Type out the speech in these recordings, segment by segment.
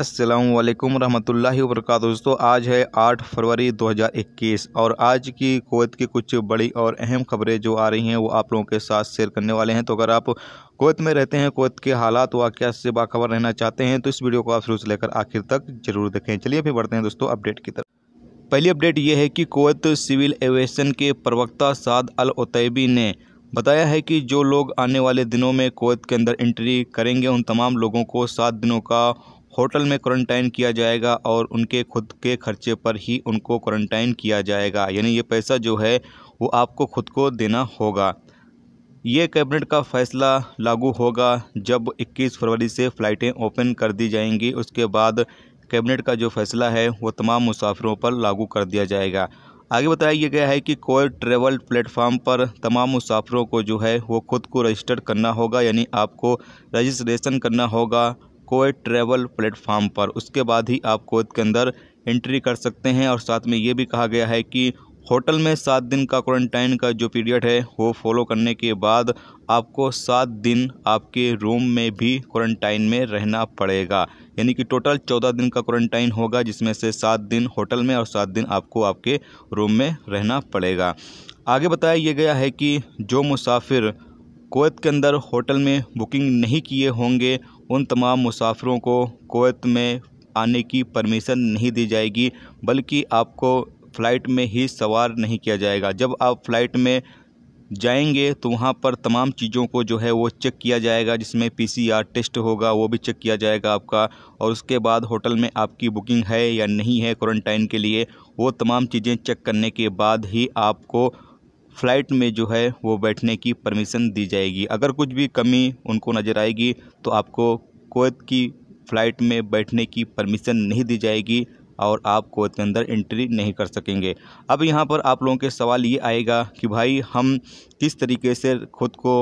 अस्सलामुअलैकुम रहमतुल्लाहि व बरकातुहू। दोस्तों आज है 8 फरवरी 2021 और आज की कुवैत की कुछ बड़ी और अहम खबरें जो आ रही हैं वो आप लोगों के साथ शेयर करने वाले हैं। तो अगर आप कुवैत में रहते हैं, कुवैत के हालात वाक़या से बाखबर रहना चाहते हैं तो इस वीडियो को आप शुरू से लेकर आखिर तक जरूर देखें। चलिए फिर बढ़ते हैं दोस्तों अपडेट की तरफ। पहली अपडेट ये है कि कुवैत सिविल एविएशन के प्रवक्ता साद अल उतैबी ने बताया है कि जो लोग आने वाले दिनों में कुवैत के अंदर एंट्री करेंगे उन तमाम लोगों को 7 दिनों का होटल में क्वारंटाइन किया जाएगा और उनके खुद के खर्चे पर ही उनको क्वारंटाइन किया जाएगा। यानी ये पैसा जो है वो आपको खुद को देना होगा। ये कैबिनेट का फैसला लागू होगा जब 21 फरवरी से फ़्लाइटें ओपन कर दी जाएंगी। उसके बाद कैबिनेट का जो फैसला है वो तमाम मुसाफिरों पर लागू कर दिया जाएगा। आगे बताया गया है कि कुवैत ट्रैवल प्लेटफार्म पर तमाम मुसाफिरों को जो है वो खुद को रजिस्टर करना होगा। यानी आपको रजिस्ट्रेशन करना होगा कुवैत ट्रैवल प्लेटफार्म पर। उसके बाद ही आप कुवैत के अंदर एंट्री कर सकते हैं। और साथ में ये भी कहा गया है कि होटल में 7 दिन का क्वारंटाइन का जो पीरियड है वो फॉलो करने के बाद आपको 7 दिन आपके रूम में भी क्वारंटाइन में रहना पड़ेगा। यानी कि टोटल 14 दिन का क्वारंटाइन होगा, जिसमें से 7 दिन होटल में और 7 दिन आपको आपके रूम में रहना पड़ेगा। आगे बताया गया है कि जो मुसाफिर कुवैत के अंदर होटल में बुकिंग नहीं किए होंगे उन तमाम मुसाफिरों को कुवैत में आने की परमिशन नहीं दी जाएगी, बल्कि आपको फ़्लाइट में ही सवार नहीं किया जाएगा। जब आप फ़्लाइट में जाएंगे तो वहाँ पर तमाम चीज़ों को जो है वो चेक किया जाएगा, जिसमें PCR टेस्ट होगा वो भी चेक किया जाएगा आपका। और उसके बाद होटल में आपकी बुकिंग है या नहीं है क्वारंटाइन के लिए, वो तमाम चीज़ें चेक करने के बाद ही आपको फ़्लाइट में जो है वो बैठने की परमिशन दी जाएगी। अगर कुछ भी कमी उनको नज़र आएगी तो आपको कुवैत की फ़्लाइट में बैठने की परमिशन नहीं दी जाएगी और आप कुवैत के अंदर एंट्री नहीं कर सकेंगे। अब यहाँ पर आप लोगों के सवाल ये आएगा कि भाई हम किस तरीके से खुद को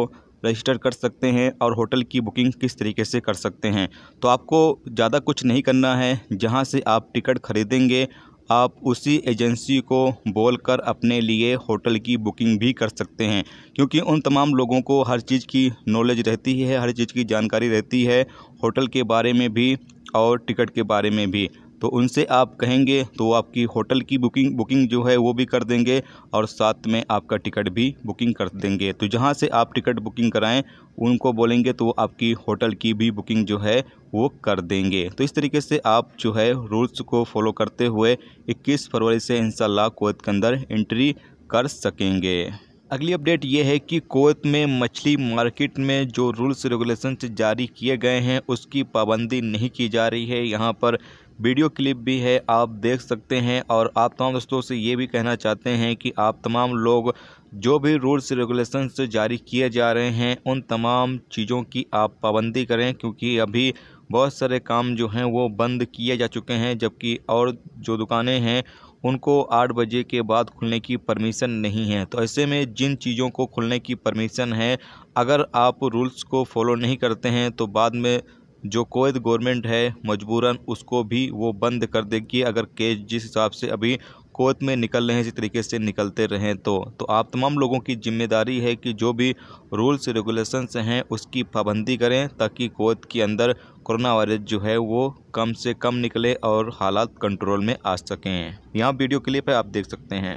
रजिस्टर कर सकते हैं और होटल की बुकिंग किस तरीके से कर सकते हैं। तो आपको ज़्यादा कुछ नहीं करना है। जहाँ से आप टिकट खरीदेंगे आप उसी एजेंसी को बोलकर अपने लिए होटल की बुकिंग भी कर सकते हैं, क्योंकि उन तमाम लोगों को हर चीज़ की नॉलेज रहती है, हर चीज़ की जानकारी रहती है, होटल के बारे में भी और टिकट के बारे में भी। तो उनसे आप कहेंगे तो वो आपकी होटल की बुकिंग जो है वो भी कर देंगे और साथ में आपका टिकट भी बुकिंग कर देंगे। तो जहाँ से आप टिकट बुकिंग कराएं उनको बोलेंगे तो वो आपकी होटल की भी बुकिंग जो है वो कर देंगे। तो इस तरीके से आप जो है रूल्स को फॉलो करते हुए 21 फरवरी से इंशाल्लाह कुवैत के अंदर एंट्री कर सकेंगे। अगली अपडेट ये है कि कुवैत में मछली मार्केट में जो रूल्स रेगुलेशन जारी किए गए हैं उसकी पाबंदी नहीं की जा रही है। यहाँ पर वीडियो क्लिप भी है, आप देख सकते हैं। और आप तमाम दोस्तों से ये भी कहना चाहते हैं कि आप तमाम लोग जो भी रूल्स रेगुलेशंस जारी किए जा रहे हैं उन तमाम चीज़ों की आप पाबंदी करें, क्योंकि अभी बहुत सारे काम जो हैं वो बंद किए जा चुके हैं, जबकि और जो दुकानें हैं उनको 8 बजे के बाद खुलने की परमिशन नहीं है। तो ऐसे में जिन चीज़ों को खुलने की परमिशन है, अगर आप रूल्स को फॉलो नहीं करते हैं तो बाद में जो कुवैत गवर्नमेंट है मजबूरन उसको भी वो बंद कर देगी। अगर केस जिस हिसाब से अभी कुवैत में निकल रहे हैं इसी तरीके से निकलते रहें तो आप तमाम लोगों की जिम्मेदारी है कि जो भी रूल्स रेगुलेशंस हैं उसकी पाबंदी करें, ताकि कुवैत के अंदर कोरोना वायरस जो है वो कम से कम निकले और हालात कंट्रोल में आ सकें। यहाँ वीडियो क्लिप है, आप देख सकते हैं।